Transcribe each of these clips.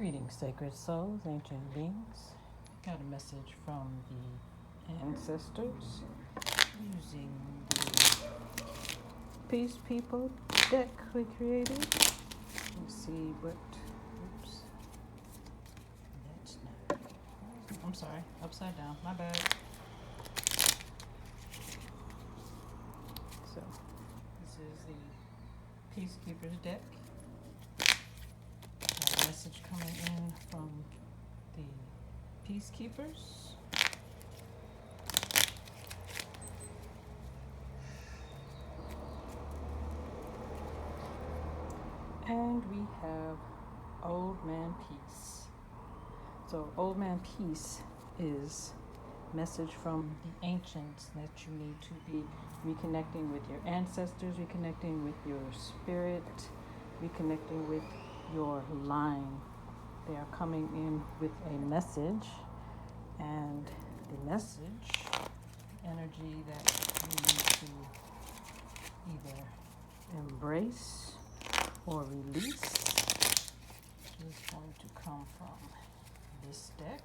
Greetings, sacred souls, ancient beings. Got a message from the ancestors using the Peace People deck we created. Let's see what. Oops. That's not. I'm sorry. Upside down. My bad. So, this is the Peacekeepers deck. Got a message coming in from the Peacekeepers. And we have Old Man Peace. So Old Man Peace is message from the ancients that you need to be reconnecting with your ancestors, reconnecting with your spirit, reconnecting with your line. They are coming in with a message, and the message, energy that you need to either embrace or release is going to come from this deck.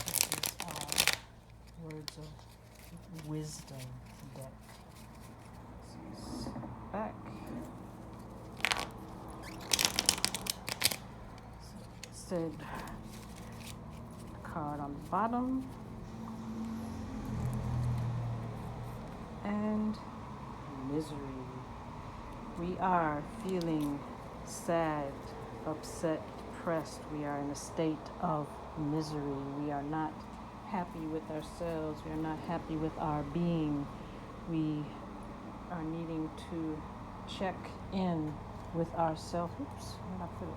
This is our Words of Wisdom deck. This is back. So it said card on the bottom and misery. We are feeling sad, upset, depressed. We are in a state of misery. We are not happy with ourselves. We are not happy with our being. We are needing to check in with ourselves. Oops, where did I put it?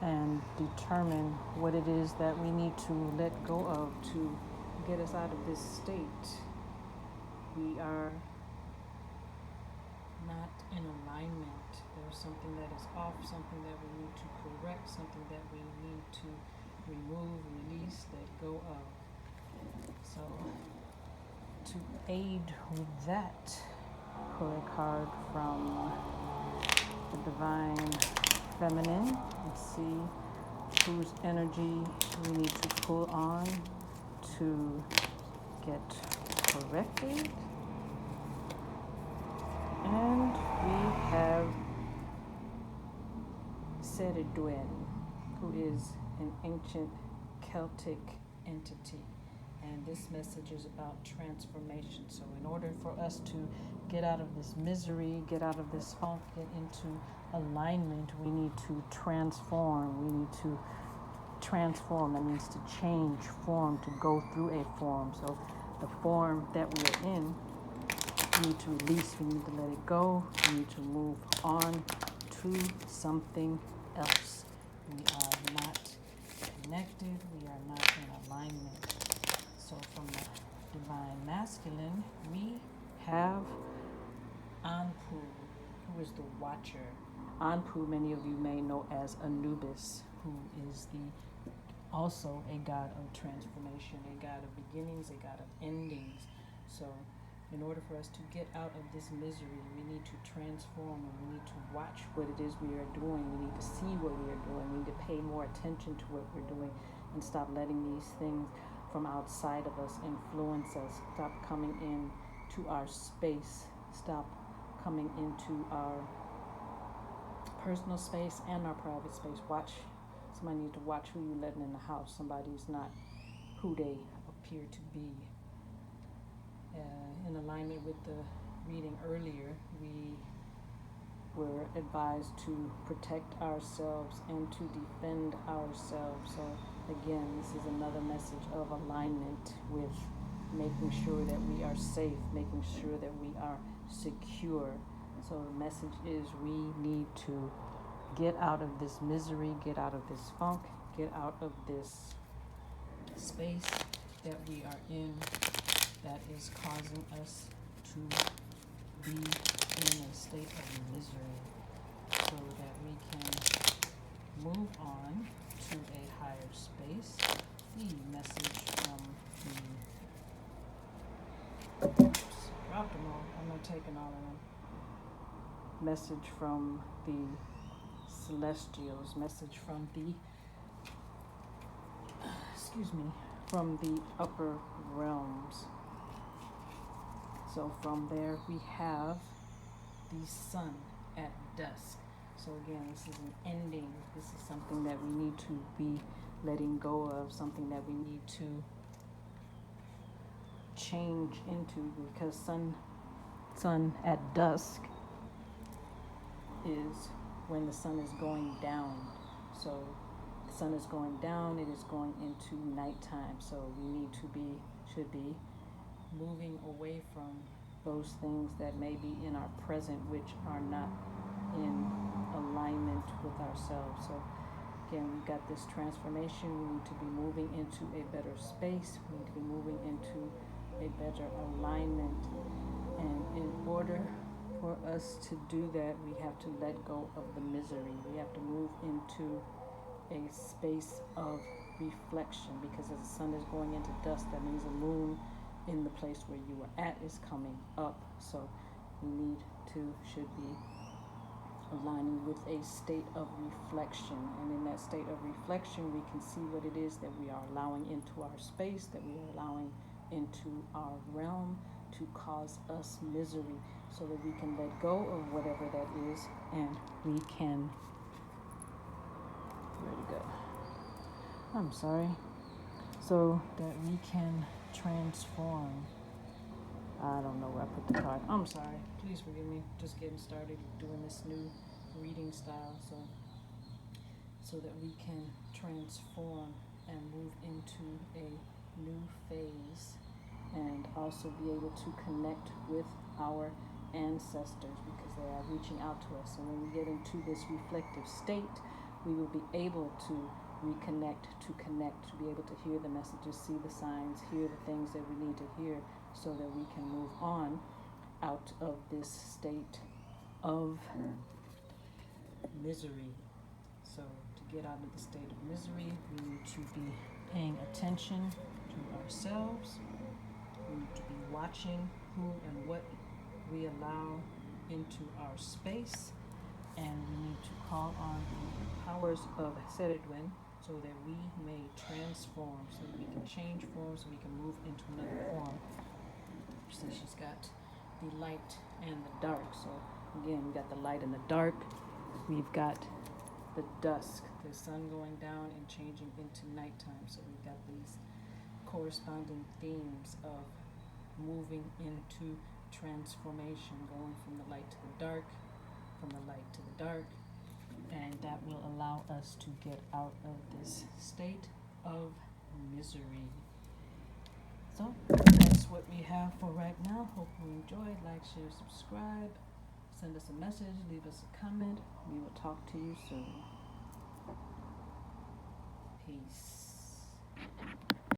And determine what it is that we need to let go of to get us out of this state. We are not in alignment. There's something that is off, something that we need to correct, something that we need to remove, release, let go of. So, to aid with that, pull a card from the Divine Feminine and see whose energy we need to pull on to get corrected. And we have Sereduen, who is an ancient Celtic entity. And this message is about transformation. So in order for us to get out of this misery, get out of this funk, get into alignment, we need to transform. We need to transform. That means to change form, to go through a form. So the form that we are in, we need to release, we need to let it go, we need to move on to something else. We are not connected, we are not in alignment. So from the Divine Masculine, we have Anpu, who is the Watcher. Anpu, many of you may know as Anubis, who is also a god of transformation, a god of beginnings, a god of endings. So in order for us to get out of this misery, we need to transform, and we need to watch what it is we are doing. We need to see what we are doing. We need to pay more attention to what we're doing and stop letting these things from outside of us influence us. Stop coming in to our space. Stop coming into our personal space and our private space. Somebody needs to watch who you're letting in the house. Somebody's not who they appear to be. In alignment with the reading earlier, we were advised to protect ourselves and to defend ourselves. So again, this is another message of alignment with making sure that we are safe, making sure that we are secure. So the message is we need to get out of this misery, get out of this funk, get out of this space that we are in that is causing us to be in a state of misery, so that we can move on to a higher space. The message from the dropped them all. I'm not taking all of them. Message from the celestials, message from the, from the upper realms. So from there we have the sun at dusk. So again, this is an ending. This is something that we need to be letting go of, something that we need to change into, because sun at dusk is when the sun is going down. So the sun is going down, it is going into nighttime. So we should be moving away from those things that may be in our present which are not in alignment with ourselves. So again, we've got this transformation. We need to be moving into a better space. We need to be moving into a better alignment. And in order for us to do that, we have to let go of the misery. We have to move into a space of reflection, because as the sun is going into dusk, that means the moon in the place where you are at is coming up. So we should be aligning with a state of reflection. And in that state of reflection, we can see what it is that we are allowing into our space, that we are allowing into our realm to cause us misery, so that we can let go of whatever that is, and we can, where'd it go? I'm sorry. So that we can transform. I don't know where I put the card. I'm sorry. Please forgive me. Just getting started doing this new reading style. So that we can transform and move into a new phase, and also be able to connect with our ancestors, because they are reaching out to us. So when we get into this reflective state, we will be able to reconnect, to connect, to be able to hear the messages, see the signs, hear the things that we need to hear, so that we can move on out of this state of misery. So to get out of the state of misery, we need to be paying attention to ourselves. We need to be watching who and what we allow into our space, and we need to call on the powers of Seredwin, so that we may transform, so that we can change forms, so we can move into another form. So she's got the light and the dark. So again, we got the light and the dark. We've got the dusk, the sun going down and changing into nighttime. So we've got these corresponding themes of moving into transformation, going from the light to the dark, from the light to the dark, and that will allow us to get out of this state of misery. So that's what we have for right now. Hope you enjoyed. Like, share, subscribe, send us a message, leave us a comment. We will talk to you soon. Peace.